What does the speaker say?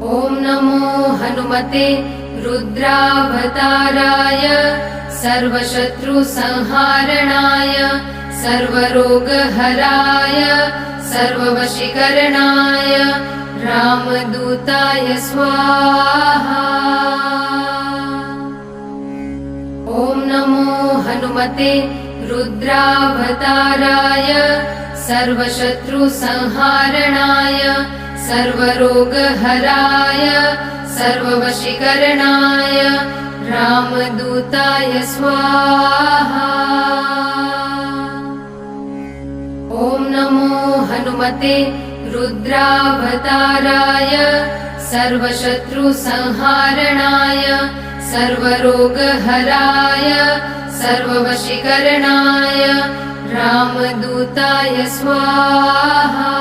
ॐ नमो हनुमते रुद्रावताराय सर्वशत्रुसंहारणाय सर्वरोगहराय सर्ववशीकरणाय रामदूताय स्वाहा। ॐ नमो हनुमते रुद्रावताराय सर्वशत्रुसंहारणाय सर्वरोगहराय सर्ववशीकरणाय रामदूताय स्वाहा। ॐ नमो हनुमते रुद्रावताराय सर्वशत्रुसंहारणाय सर्वरोगहराय सर्ववशीकरणाय रामदूताय स्वाहा।